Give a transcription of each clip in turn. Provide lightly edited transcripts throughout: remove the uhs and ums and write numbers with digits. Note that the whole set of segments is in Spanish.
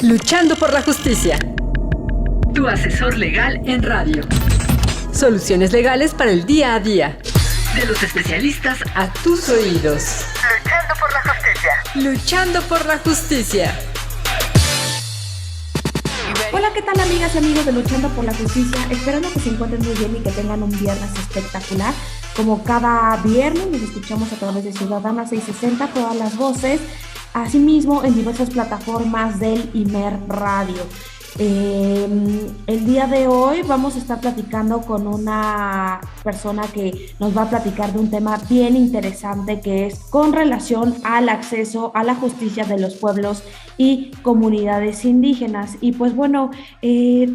Luchando por la justicia. Tu asesor legal en radio. Soluciones legales para el día a día. De los especialistas a tus oídos. Luchando por la justicia. Luchando por la justicia. Hola, ¿qué tal amigas y amigos de Luchando por la Justicia? Esperando que se encuentren muy bien y que tengan un viernes espectacular. Como cada viernes nos escuchamos a través de Ciudadana 660, todas las voces, asimismo en diversas plataformas del Imer Radio. El día de hoy vamos a estar platicando con una persona que nos va a platicar de un tema bien interesante, que es con relación al acceso a la justicia de los pueblos y comunidades indígenas. Y pues bueno,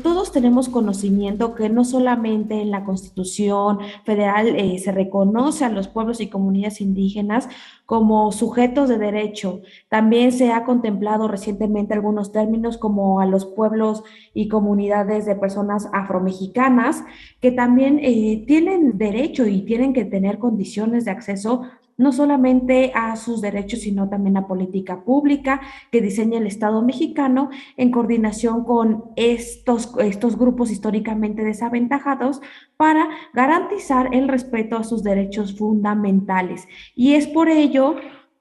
todos tenemos conocimiento que no solamente en la Constitución Federal se reconoce a los pueblos y comunidades indígenas como sujetos de derecho. También se ha contemplado recientemente algunos términos como a los pueblos y comunidades de personas afromexicanas que también tienen derecho y tienen que tener condiciones de acceso no solamente a sus derechos, sino también a política pública que diseña el Estado mexicano en coordinación con estos grupos históricamente desaventajados para garantizar el respeto a sus derechos fundamentales. Y es por ello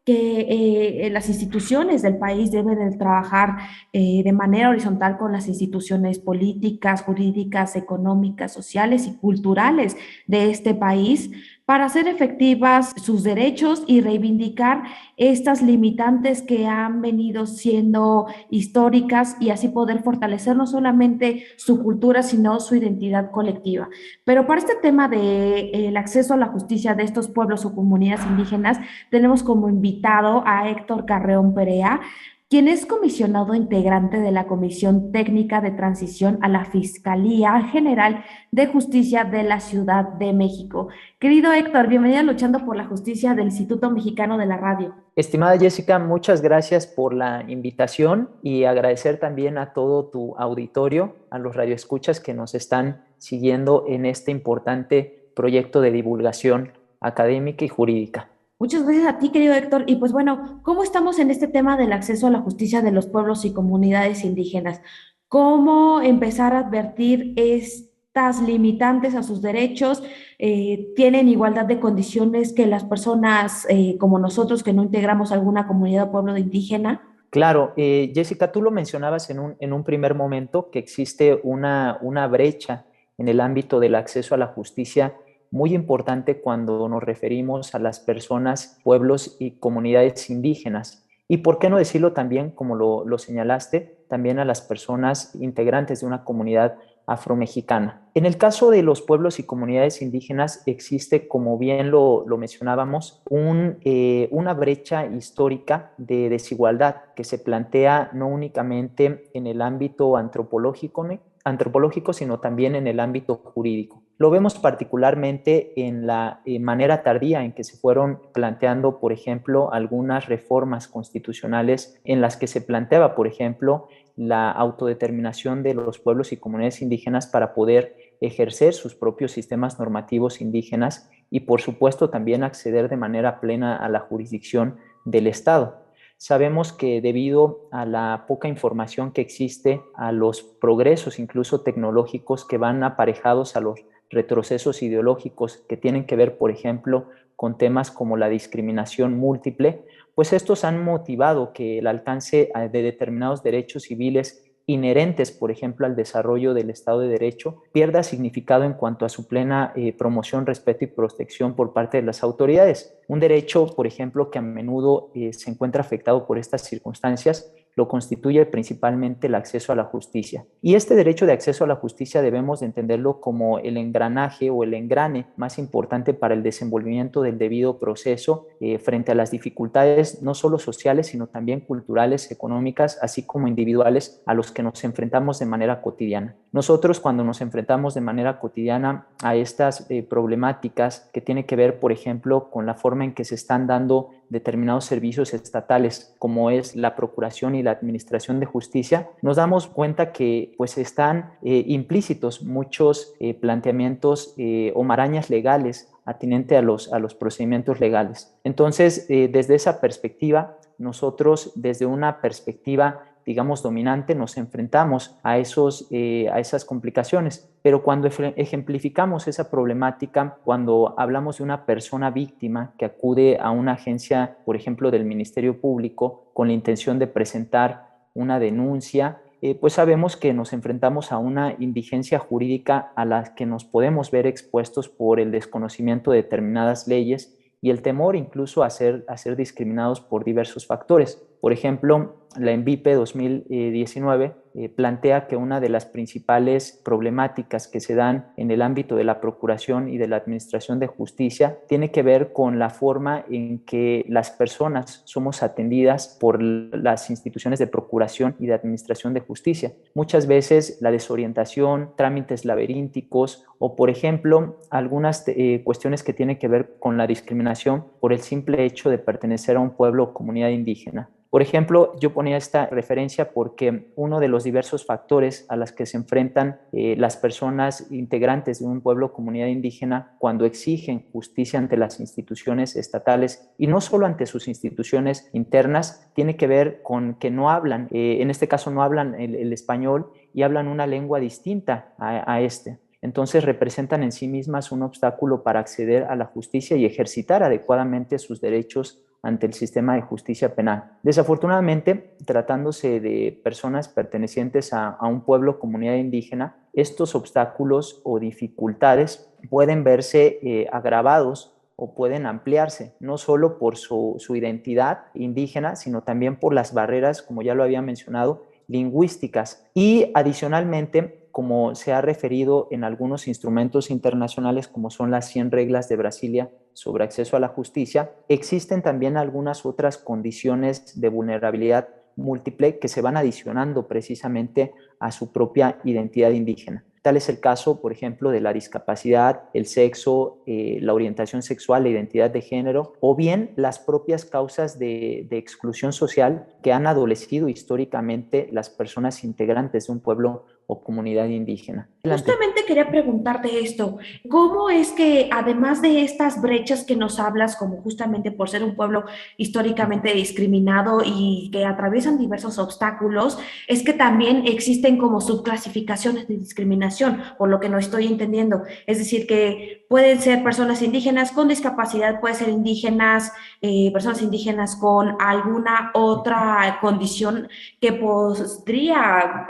que las instituciones del país deben de trabajar de manera horizontal con las instituciones políticas, jurídicas, económicas, sociales y culturales de este país para hacer efectivas sus derechos y reivindicar estas limitantes que han venido siendo históricas y así poder fortalecer no solamente su cultura, sino su identidad colectiva. Pero para este tema del acceso a la justicia de estos pueblos o comunidades indígenas, tenemos como invitado a Héctor Carreón Perea, quien es comisionado integrante de la Comisión Técnica de Transición a la Fiscalía General de Justicia de la Ciudad de México. Querido Héctor, bienvenido a Luchando por la Justicia del Instituto Mexicano de la Radio. Estimada Jessica, muchas gracias por la invitación y agradecer también a todo tu auditorio, a los radioescuchas que nos están siguiendo en este importante proyecto de divulgación académica y jurídica. Muchas gracias a ti, querido Héctor. Y pues bueno, ¿cómo estamos en este tema del acceso a la justicia de los pueblos y comunidades indígenas? ¿Cómo empezar a advertir estas limitantes a sus derechos? ¿Tienen igualdad de condiciones que las personas como nosotros que no integramos alguna comunidad o pueblo indígena? Claro, Jessica, tú lo mencionabas en un primer momento, que existe una brecha en el ámbito del acceso a la justicia muy importante cuando nos referimos a las personas, pueblos y comunidades indígenas. Y por qué no decirlo también, como lo señalaste, también a las personas integrantes de una comunidad afromexicana. En el caso de los pueblos y comunidades indígenas existe, como bien lo mencionábamos, una brecha histórica de desigualdad que se plantea no únicamente en el ámbito antropológico, sino también en el ámbito jurídico. Lo vemos particularmente en la manera tardía en que se fueron planteando, por ejemplo, algunas reformas constitucionales en las que se planteaba, por ejemplo, la autodeterminación de los pueblos y comunidades indígenas para poder ejercer sus propios sistemas normativos indígenas y, por supuesto, también acceder de manera plena a la jurisdicción del Estado. Sabemos que debido a la poca información que existe, a los progresos incluso tecnológicos que van aparejados a los retrocesos ideológicos que tienen que ver, por ejemplo, con temas como la discriminación múltiple, pues estos han motivado que el alcance de determinados derechos civiles inherentes, por ejemplo, al desarrollo del Estado de Derecho, pierda significado en cuanto a su plena promoción, respeto y protección por parte de las autoridades. Un derecho, por ejemplo, que a menudo se encuentra afectado por estas circunstancias, lo constituye principalmente el acceso a la justicia. Y este derecho de acceso a la justicia debemos de entenderlo como el engranaje o el engrane más importante para el desenvolvimiento del debido proceso frente a las dificultades no solo sociales, sino también culturales, económicas, así como individuales a los que nos enfrentamos de manera cotidiana. Nosotros, cuando nos enfrentamos de manera cotidiana a estas problemáticas que tienen que ver, por ejemplo, con la forma en que se están dando determinados servicios estatales, como es la procuración y la administración de justicia, nos damos cuenta que pues están implícitos muchos planteamientos o marañas legales atinente a los procedimientos legales. Entonces, desde esa perspectiva, nosotros desde una perspectiva, digamos, dominante, nos enfrentamos a esas complicaciones. Pero cuando ejemplificamos esa problemática, cuando hablamos de una persona víctima que acude a una agencia, por ejemplo, del Ministerio Público, con la intención de presentar una denuncia, pues sabemos que nos enfrentamos a una indigencia jurídica a la que nos podemos ver expuestos por el desconocimiento de determinadas leyes y el temor incluso a ser discriminados por diversos factores. Por ejemplo, la ENVIPE 2019 plantea que una de las principales problemáticas que se dan en el ámbito de la procuración y de la administración de justicia tiene que ver con la forma en que las personas somos atendidas por las instituciones de procuración y de administración de justicia. Muchas veces la desorientación, trámites laberínticos o, por ejemplo, algunas cuestiones que tienen que ver con la discriminación por el simple hecho de pertenecer a un pueblo o comunidad indígena. Por ejemplo, yo ponía esta referencia porque uno de los diversos factores a los que se enfrentan las personas integrantes de un pueblo o comunidad indígena cuando exigen justicia ante las instituciones estatales y no solo ante sus instituciones internas, tiene que ver con que no hablan, en este caso no hablan el español y hablan una lengua distinta a este. Entonces representan en sí mismas un obstáculo para acceder a la justicia y ejercitar adecuadamente sus derechos ante el sistema de justicia penal. Desafortunadamente, tratándose de personas pertenecientes a un pueblo o comunidad indígena, estos obstáculos o dificultades pueden verse agravados o pueden ampliarse, no solo por su identidad indígena, sino también por las barreras, como ya lo había mencionado, lingüísticas. Y adicionalmente, como se ha referido en algunos instrumentos internacionales, como son las 100 reglas de Brasilia sobre acceso a la justicia, existen también algunas otras condiciones de vulnerabilidad múltiple que se van adicionando precisamente a su propia identidad indígena. Tal es el caso, por ejemplo, de la discapacidad, el sexo, la orientación sexual, la identidad de género, o bien las propias causas de exclusión social que han adolecido históricamente las personas integrantes de un pueblo o comunidad indígena. Justamente quería preguntarte esto, ¿cómo es que además de estas brechas que nos hablas, como justamente por ser un pueblo históricamente discriminado y que atraviesan diversos obstáculos, es que también existen como subclasificaciones de discriminación, por lo que no estoy entendiendo? Es decir, que pueden ser personas indígenas con discapacidad, pueden ser personas indígenas con alguna otra condición que podría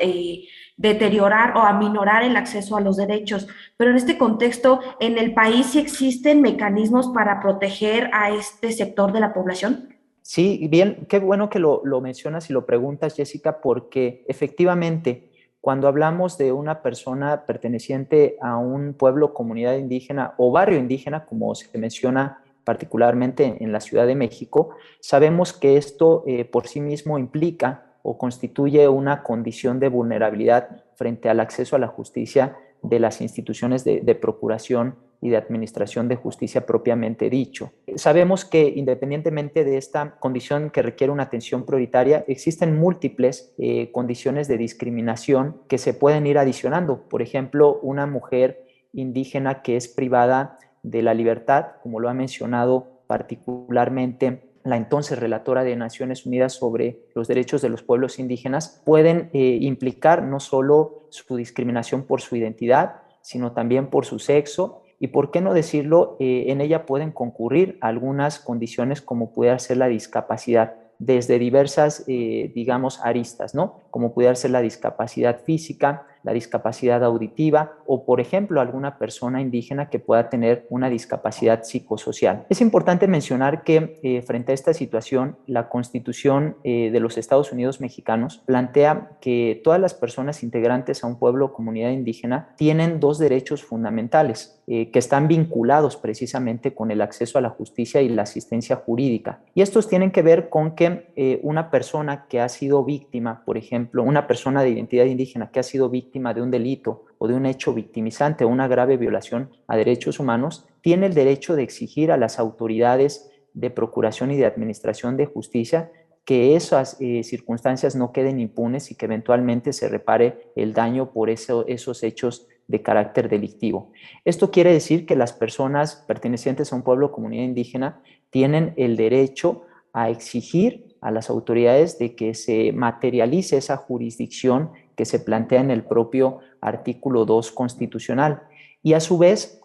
deteriorar o aminorar el acceso a los derechos. Pero en este contexto, ¿en el país sí existen mecanismos para proteger a este sector de la población? Sí, bien, qué bueno que lo mencionas y lo preguntas, Jessica, porque efectivamente, cuando hablamos de una persona perteneciente a un pueblo, comunidad indígena o barrio indígena, como se menciona particularmente en la Ciudad de México, sabemos que esto por sí mismo implica o constituye una condición de vulnerabilidad frente al acceso a la justicia de las instituciones de procuración y de administración de justicia propiamente dicho. Sabemos que independientemente de esta condición que requiere una atención prioritaria, existen múltiples condiciones de discriminación que se pueden ir adicionando. Por ejemplo, una mujer indígena que es privada de la libertad, como lo ha mencionado particularmente la entonces relatora de Naciones Unidas sobre los derechos de los pueblos indígenas, pueden implicar no solo su discriminación por su identidad, sino también por su sexo y, por qué no decirlo, en ella pueden concurrir algunas condiciones como puede ser la discapacidad, desde diversas, digamos, aristas, ¿no? Como puede ser la discapacidad física, la discapacidad auditiva o, por ejemplo, alguna persona indígena que pueda tener una discapacidad psicosocial. Es importante mencionar que frente a esta situación, la Constitución de los Estados Unidos mexicanos plantea que todas las personas integrantes a un pueblo o comunidad indígena tienen dos derechos fundamentales que están vinculados precisamente con el acceso a la justicia y la asistencia jurídica. Y estos tienen que ver con que una persona que ha sido víctima, por ejemplo, una persona de identidad indígena que ha sido víctima de un delito o de un hecho victimizante o una grave violación a derechos humanos, tiene el derecho de exigir a las autoridades de procuración y de administración de justicia que esas circunstancias no queden impunes y que eventualmente se repare el daño por esos hechos de carácter delictivo. Esto quiere decir que las personas pertenecientes a un pueblo o comunidad indígena tienen el derecho a exigir a las autoridades de que se materialice esa jurisdicción que se plantea en el propio artículo 2 constitucional. Y a su vez,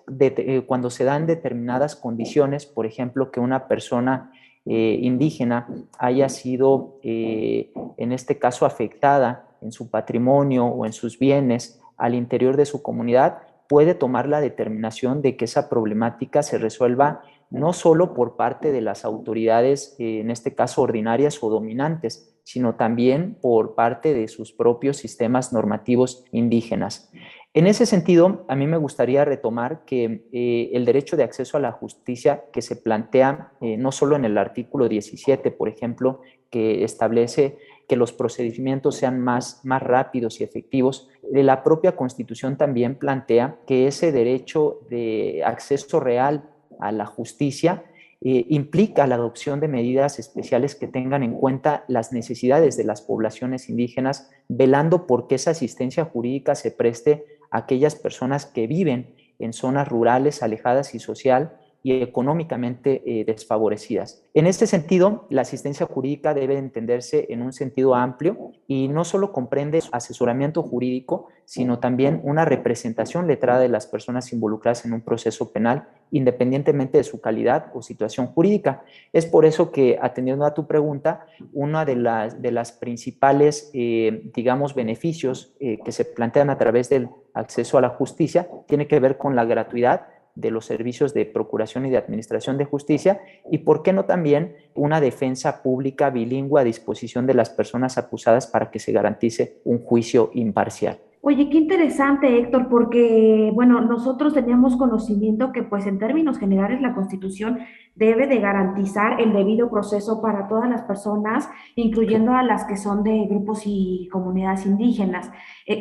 cuando se dan determinadas condiciones, por ejemplo, que una persona indígena haya sido, en este caso, afectada en su patrimonio o en sus bienes al interior de su comunidad, puede tomar la determinación de que esa problemática se resuelva no solo por parte de las autoridades, en este caso ordinarias o dominantes, sino también por parte de sus propios sistemas normativos indígenas. En ese sentido, a mí me gustaría retomar que el derecho de acceso a la justicia que se plantea no solo en el artículo 17, por ejemplo, que establece que los procedimientos sean más rápidos y efectivos, la propia Constitución también plantea que ese derecho de acceso real a la justicia implica la adopción de medidas especiales que tengan en cuenta las necesidades de las poblaciones indígenas, velando por que esa asistencia jurídica se preste a aquellas personas que viven en zonas rurales, alejadas y social y económicamente desfavorecidas. En este sentido, la asistencia jurídica debe entenderse en un sentido amplio y no solo comprende asesoramiento jurídico, sino también una representación letrada de las personas involucradas en un proceso penal, independientemente de su calidad o situación jurídica. Es por eso que, atendiendo a tu pregunta, una de las principales, digamos, beneficios que se plantean a través del acceso a la justicia tiene que ver con la gratuidad de los servicios de procuración y de administración de justicia y, ¿por qué no también una defensa pública bilingüe a disposición de las personas acusadas para que se garantice un juicio imparcial? Oye, qué interesante, Héctor, porque, bueno, nosotros teníamos conocimiento que, pues, en términos generales, la Constitución debe de garantizar el debido proceso para todas las personas, incluyendo a las que son de grupos y comunidades indígenas.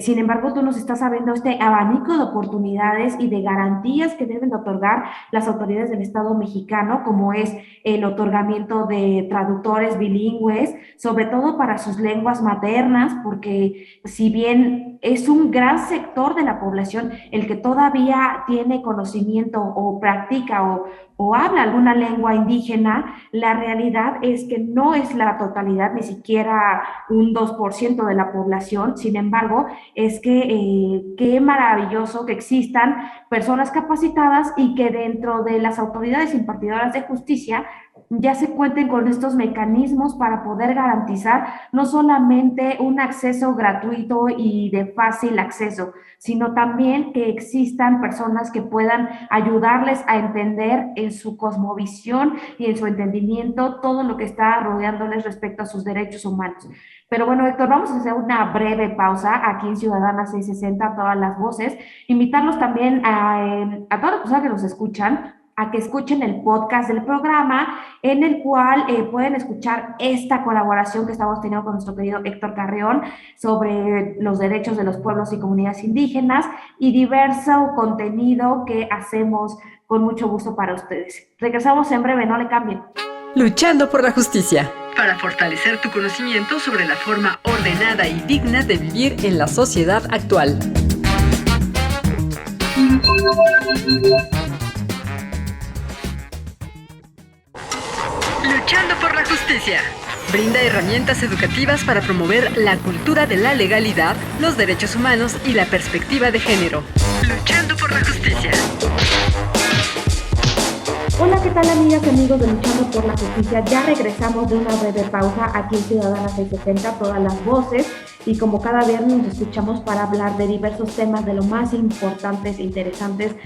Sin embargo, tú nos estás hablando de este abanico de oportunidades y de garantías que deben de otorgar las autoridades del Estado mexicano, como es el otorgamiento de traductores bilingües, sobre todo para sus lenguas maternas, porque si bien es un gran sector de la población el que todavía tiene conocimiento o practica o habla alguna lengua indígena, la realidad es que no es la totalidad, ni siquiera un 2% de la población. Sin embargo, es que qué maravilloso que existan personas capacitadas y que dentro de las autoridades impartidoras de justicia ya se cuenten con estos mecanismos para poder garantizar no solamente un acceso gratuito y de fácil acceso, sino también que existan personas que puedan ayudarles a entender en su cosmovisión y en su entendimiento todo lo que está rodeándoles respecto a sus derechos humanos. Pero bueno, Héctor, vamos a hacer una breve pausa aquí en Ciudadana 660, todas las voces. Invitarlos también a todas las personas que nos escuchan a que escuchen el podcast del programa, en el cual pueden escuchar esta colaboración que estamos teniendo con nuestro querido Héctor Carreón sobre los derechos de los pueblos y comunidades indígenas y diverso contenido que hacemos con mucho gusto para ustedes. Regresamos en breve, no le cambien. Luchando por la justicia, para fortalecer tu conocimiento sobre la forma ordenada y digna de vivir en la sociedad actual. Luchando por la justicia. Brinda herramientas educativas para promover la cultura de la legalidad, los derechos humanos y la perspectiva de género. Luchando por la justicia. Hola, ¿qué tal, amigas y amigos de Luchando por la Justicia? Ya regresamos de una breve pausa aquí en Ciudadana 660, todas las voces, y como cada viernes nos escuchamos para hablar de diversos temas de lo más importantes e interesantes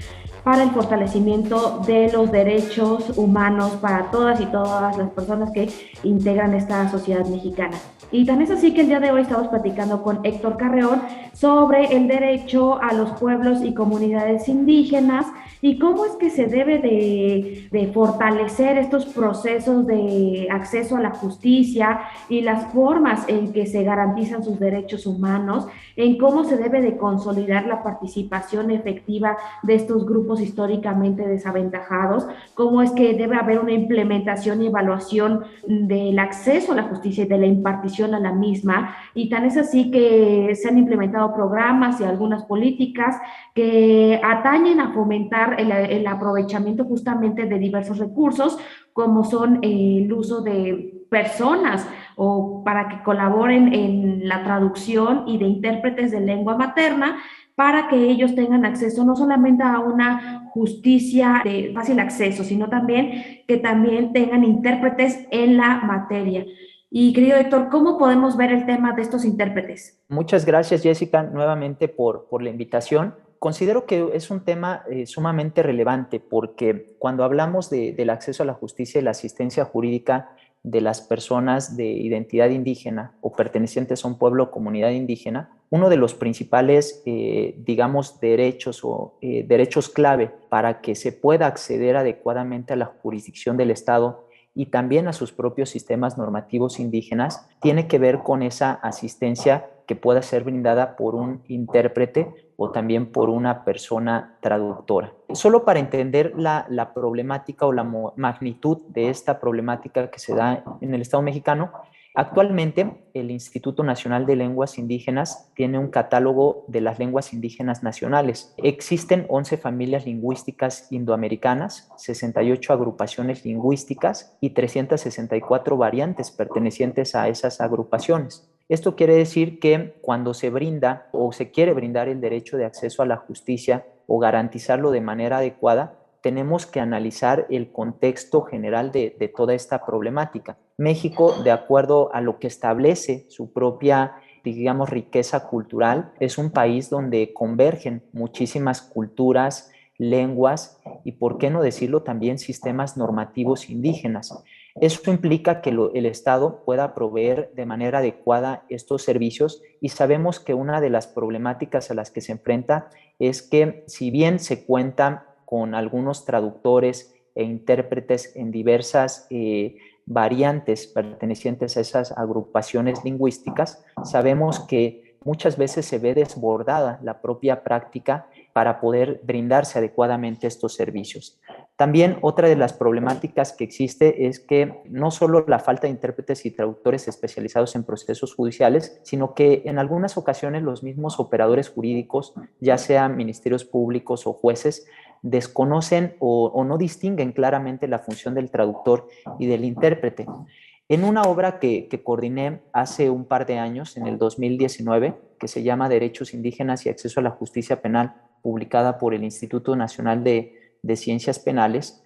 para el fortalecimiento de los derechos humanos para todas y todas las personas que integran esta sociedad mexicana. Y tan es así que el día de hoy estamos platicando con Héctor Carreón sobre el derecho a los pueblos y comunidades indígenas y cómo es que se debe de fortalecer estos procesos de acceso a la justicia y las formas en que se garantizan sus derechos humanos, en cómo se debe de consolidar la participación efectiva de estos grupos históricamente desaventajados, cómo es que debe haber una implementación y evaluación del acceso a la justicia y de la impartición a la misma, y tan es así que se han implementado programas y algunas políticas que atañen a fomentar el aprovechamiento justamente de diversos recursos, como son el uso de personas o para que colaboren en la traducción y de intérpretes de lengua materna para que ellos tengan acceso no solamente a una justicia de fácil acceso, sino también que también tengan intérpretes en la materia. Y querido Héctor, ¿cómo podemos ver el tema de estos intérpretes? Muchas gracias, Jessica, nuevamente por la invitación. Considero que es un tema sumamente relevante porque cuando hablamos del acceso a la justicia y la asistencia jurídica de las personas de identidad indígena o pertenecientes a un pueblo o comunidad indígena, uno de los principales, digamos, derechos o derechos clave para que se pueda acceder adecuadamente a la jurisdicción del Estado y también a sus propios sistemas normativos indígenas, tiene que ver con esa asistencia que pueda ser brindada por un intérprete o también por una persona traductora. Solo para entender la problemática o la magnitud de esta problemática que se da en el Estado mexicano, actualmente el Instituto Nacional de Lenguas Indígenas tiene un catálogo de las lenguas indígenas nacionales. Existen 11 familias lingüísticas indoamericanas, 68 agrupaciones lingüísticas y 364 variantes pertenecientes a esas agrupaciones. Esto quiere decir que cuando se brinda o se quiere brindar el derecho de acceso a la justicia o garantizarlo de manera adecuada, tenemos que analizar el contexto general de toda esta problemática. México, de acuerdo a lo que establece su propia, digamos, riqueza cultural, es un país donde convergen muchísimas culturas, lenguas y, por qué no decirlo, también sistemas normativos indígenas. Eso implica que el Estado pueda proveer de manera adecuada estos servicios y sabemos que una de las problemáticas a las que se enfrenta es que si bien se cuenta con algunos traductores e intérpretes en diversas variantes pertenecientes a esas agrupaciones lingüísticas, sabemos que muchas veces se ve desbordada la propia práctica para poder brindarse adecuadamente estos servicios. También otra de las problemáticas que existe es que no solo la falta de intérpretes y traductores especializados en procesos judiciales, sino que en algunas ocasiones los mismos operadores jurídicos, ya sean ministerios públicos o jueces, desconocen o no distinguen claramente la función del traductor y del intérprete. En una obra que coordiné hace un par de años, en el 2019, que se llama Derechos Indígenas y Acceso a la Justicia Penal, publicada por el Instituto Nacional de Ciencias Penales,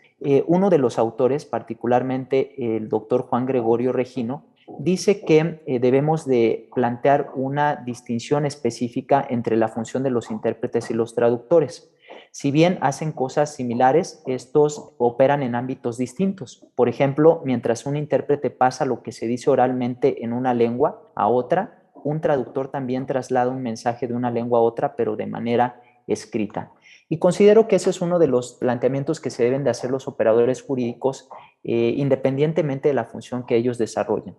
uno de los autores, particularmente el doctor Juan Gregorio Regino, dice que debemos de plantear una distinción específica entre la función de los intérpretes y los traductores. Si bien hacen cosas similares, estos operan en ámbitos distintos. Por ejemplo, mientras un intérprete pasa lo que se dice oralmente en una lengua a otra, un traductor también traslada un mensaje de una lengua a otra, pero de manera escrita. Y considero que ese es uno de los planteamientos que se deben de hacer los operadores jurídicos, independientemente de la función que ellos desarrollen.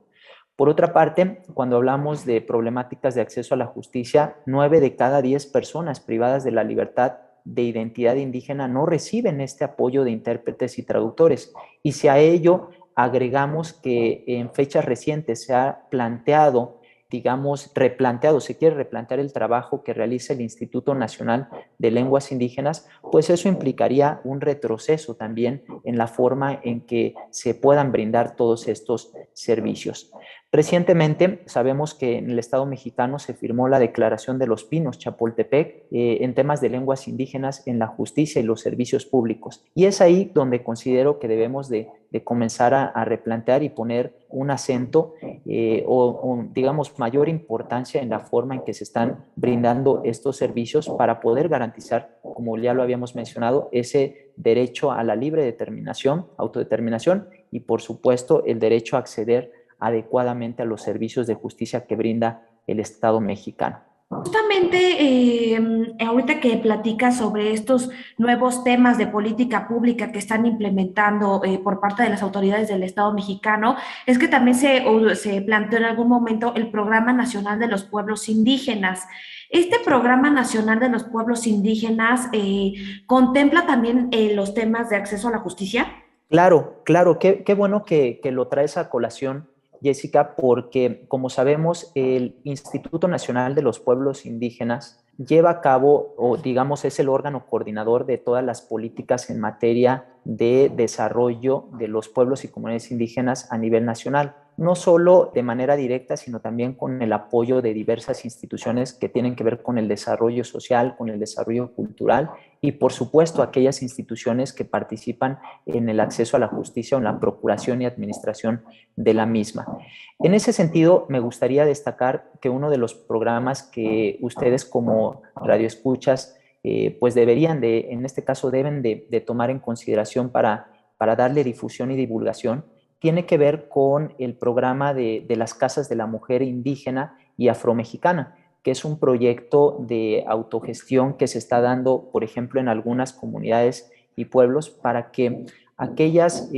Por otra parte, cuando hablamos de problemáticas de acceso a la justicia, 9 de cada 10 personas privadas de la libertad de identidad indígena no reciben este apoyo de intérpretes y traductores. Y si a ello agregamos que en fechas recientes se ha planteado, digamos, se quiere replantear el trabajo que realiza el Instituto Nacional de Lenguas Indígenas, pues eso implicaría un retroceso también en la forma en que se puedan brindar todos estos servicios. Recientemente sabemos que en el Estado mexicano se firmó la Declaración de los Pinos Chapultepec en temas de lenguas indígenas en la justicia y los servicios públicos. Y es ahí donde considero que debemos de comenzar a replantear y poner un acento o, digamos, mayor importancia en la forma en que se están brindando estos servicios para poder garantizar, como ya lo habíamos mencionado, ese derecho a la libre determinación, autodeterminación y, por supuesto, el derecho a acceder adecuadamente a los servicios de justicia que brinda el Estado mexicano. Justamente ahorita que platicas sobre estos nuevos temas de política pública que están implementando por parte de las autoridades del Estado mexicano, es que también se planteó en algún momento el Programa Nacional de los Pueblos Indígenas. Este Programa Nacional de los Pueblos Indígenas contempla también los temas de acceso a la justicia. Claro, claro, qué bueno que lo traes a colación, Jessica, porque como sabemos, el Instituto Nacional de los Pueblos Indígenas lleva a cabo, o digamos, es el órgano coordinador de todas las políticas en materia de desarrollo de los pueblos y comunidades indígenas a nivel nacional. no solo de manera directa, sino también con el apoyo de diversas instituciones que tienen que ver con el desarrollo social, con el desarrollo cultural y, por supuesto, aquellas instituciones que participan en el acceso a la justicia o en la procuración y administración de la misma. En ese sentido, me gustaría destacar que uno de los programas que ustedes como radioescuchas pues deberían en este caso deben de tomar en consideración para darle difusión y divulgación, tiene que ver con el programa de las casas de la mujer indígena y afromexicana, que es un proyecto de autogestión que se está dando, por ejemplo, en algunas comunidades y pueblos para que aquellos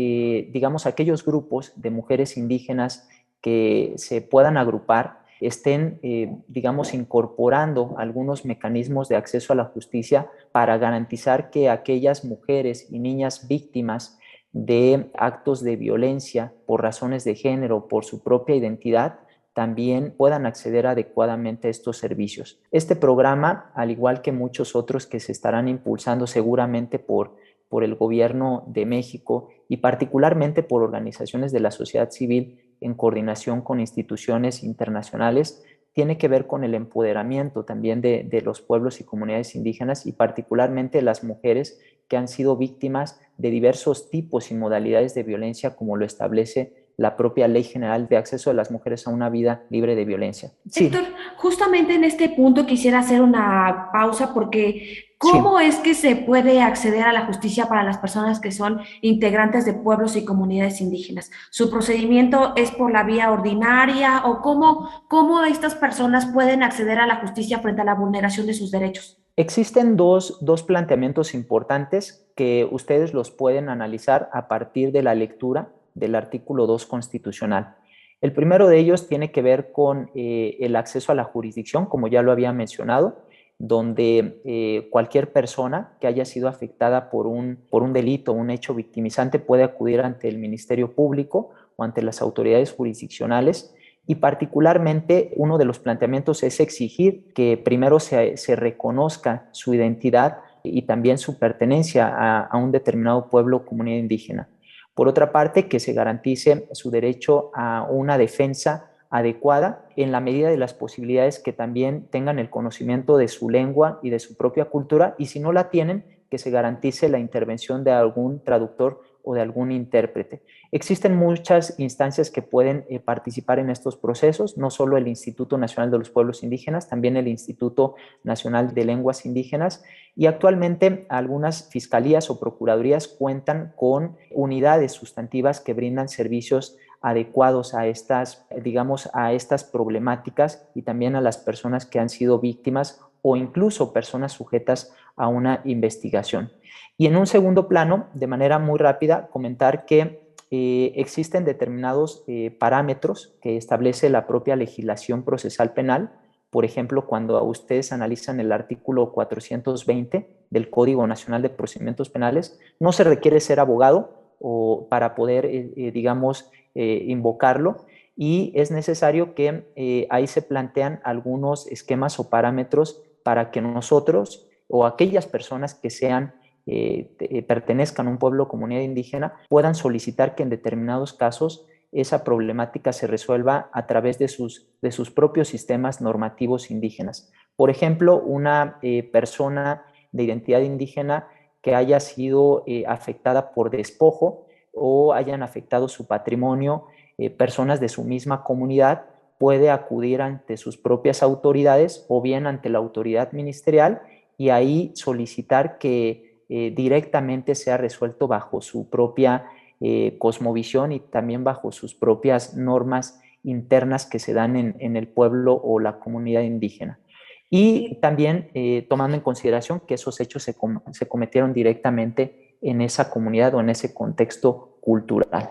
grupos de mujeres indígenas que se puedan agrupar estén, incorporando algunos mecanismos de acceso a la justicia para garantizar que aquellas mujeres y niñas víctimas de actos de violencia por razones de género, por su propia identidad, también puedan acceder adecuadamente a estos servicios. Este programa, al igual que muchos otros que se estarán impulsando seguramente por el gobierno de México y particularmente por organizaciones de la sociedad civil en coordinación con instituciones internacionales, tiene que ver con el empoderamiento también de los pueblos y comunidades indígenas y particularmente las mujeres que han sido víctimas de diversos tipos y modalidades de violencia, como lo establece la propia Ley General de Acceso de las Mujeres a una Vida Libre de Violencia. Sí. Héctor, justamente en este punto quisiera hacer una pausa porque ¿cómo es que se puede acceder a la justicia para las personas que son integrantes de pueblos y comunidades indígenas? ¿Su procedimiento es por la vía ordinaria o cómo estas personas pueden acceder a la justicia frente a la vulneración de sus derechos? Existen dos planteamientos importantes que ustedes los pueden analizar a partir de la lectura del artículo 2 constitucional. El primero de ellos tiene que ver con el acceso a la jurisdicción, como ya lo había mencionado, donde cualquier persona que haya sido afectada por un delito, un hecho victimizante, puede acudir ante el Ministerio Público o ante las autoridades jurisdiccionales. Y particularmente uno de los planteamientos es exigir que primero se reconozca su identidad y también su pertenencia a un determinado pueblo o comunidad indígena. Por otra parte, que se garantice su derecho a una defensa adecuada en la medida de las posibilidades, que también tengan el conocimiento de su lengua y de su propia cultura, y si no la tienen, que se garantice la intervención de algún traductor o de algún intérprete. Existen muchas instancias que pueden participar en estos procesos, no solo el Instituto Nacional de los Pueblos Indígenas, también el Instituto Nacional de Lenguas Indígenas, y actualmente algunas fiscalías o procuradurías cuentan con unidades sustantivas que brindan servicios adecuados a estas problemáticas y también a las personas que han sido víctimas o incluso personas sujetas a una investigación. Y en un segundo plano, de manera muy rápida, comentar que existen determinados parámetros que establece la propia legislación procesal penal. Por ejemplo, cuando ustedes analizan el artículo 420 del Código Nacional de Procedimientos Penales, no se requiere ser abogado para poder, invocarlo, y es necesario que ahí se plantean algunos esquemas o parámetros para que nosotros o aquellas personas que pertenezcan a un pueblo o comunidad indígena puedan solicitar que en determinados casos esa problemática se resuelva a través de sus propios sistemas normativos indígenas. Por ejemplo, una persona de identidad indígena que haya sido afectada por despojo o hayan afectado su patrimonio, personas de su misma comunidad, puede acudir ante sus propias autoridades o bien ante la autoridad ministerial y ahí solicitar que directamente sea resuelto bajo su propia cosmovisión y también bajo sus propias normas internas que se dan en el pueblo o la comunidad indígena. Y también tomando en consideración que esos hechos se cometieron directamente en esa comunidad o en ese contexto cultural.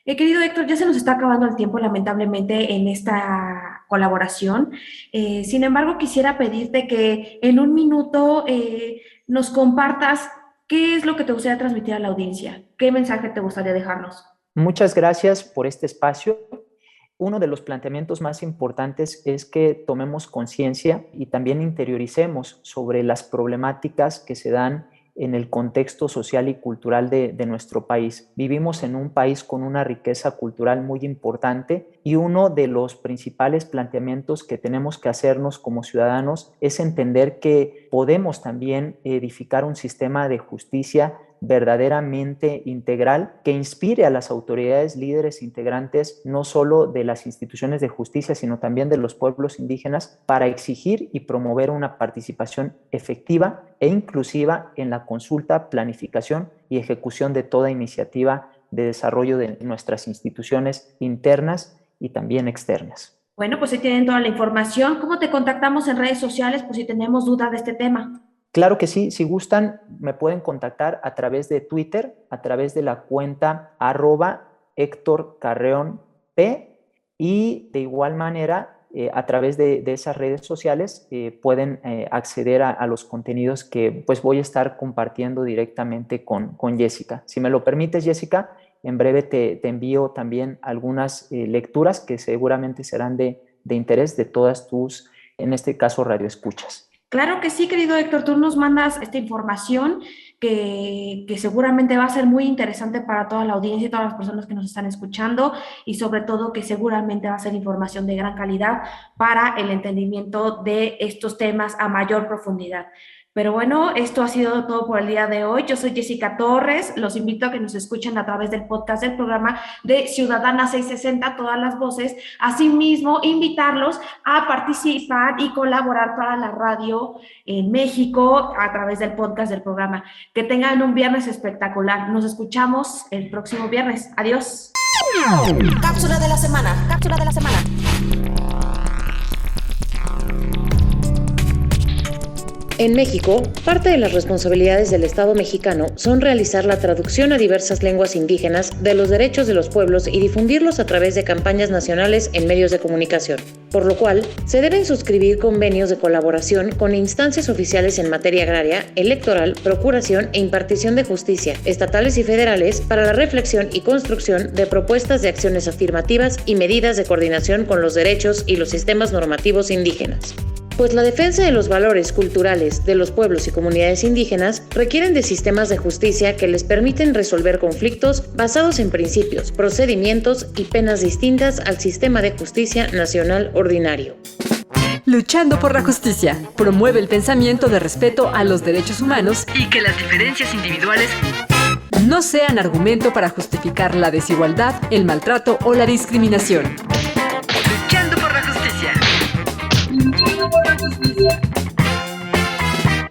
Querido Héctor, ya se nos está acabando el tiempo lamentablemente en esta colaboración. Sin embargo, quisiera pedirte que en un minuto nos compartas qué es lo que te gustaría transmitir a la audiencia. ¿Qué mensaje te gustaría dejarnos? Muchas gracias por este espacio. Uno de los planteamientos más importantes es que tomemos conciencia y también interioricemos sobre las problemáticas que se dan en el contexto social y cultural de nuestro país. Vivimos en un país con una riqueza cultural muy importante y uno de los principales planteamientos que tenemos que hacernos como ciudadanos es entender que podemos también edificar un sistema de justicia verdaderamente integral que inspire a las autoridades, líderes, integrantes no solo de las instituciones de justicia, sino también de los pueblos indígenas para exigir y promover una participación efectiva e inclusiva en la consulta, planificación y ejecución de toda iniciativa de desarrollo de nuestras instituciones internas y también externas. Bueno, pues ahí tienen toda la información. ¿Cómo te contactamos en redes sociales por si tenemos duda de este tema? Claro que sí, si gustan me pueden contactar a través de Twitter, a través de la cuenta @HéctorCarreonP y de igual manera a través de esas redes sociales pueden acceder a los contenidos que pues voy a estar compartiendo directamente con Jessica. Si me lo permites, Jessica, en breve te envío también algunas lecturas que seguramente serán de interés de todas tus, en este caso, radioescuchas. Claro que sí, querido Héctor, tú nos mandas esta información que seguramente va a ser muy interesante para toda la audiencia y todas las personas que nos están escuchando y sobre todo que seguramente va a ser información de gran calidad para el entendimiento de estos temas a mayor profundidad. Pero bueno, esto ha sido todo por el día de hoy. Yo soy Jessica Torres. Los invito a que nos escuchen a través del podcast del programa de Ciudadana 660, todas las voces. Asimismo, invitarlos a participar y colaborar para la radio en México a través del podcast del programa. Que tengan un viernes espectacular. Nos escuchamos el próximo viernes. Adiós. Cápsula de la semana. Cápsula de la semana. En México, parte de las responsabilidades del Estado mexicano son realizar la traducción a diversas lenguas indígenas de los derechos de los pueblos y difundirlos a través de campañas nacionales en medios de comunicación, por lo cual se deben suscribir convenios de colaboración con instancias oficiales en materia agraria, electoral, procuración e impartición de justicia, estatales y federales, para la reflexión y construcción de propuestas de acciones afirmativas y medidas de coordinación con los derechos y los sistemas normativos indígenas. Pues la defensa de los valores culturales de los pueblos y comunidades indígenas requieren de sistemas de justicia que les permiten resolver conflictos basados en principios, procedimientos y penas distintas al sistema de justicia nacional ordinario. Luchando por la justicia, promueve el pensamiento de respeto a los derechos humanos y que las diferencias individuales no sean argumento para justificar la desigualdad, el maltrato o la discriminación. Luchando por la justicia. Luchando por la justicia.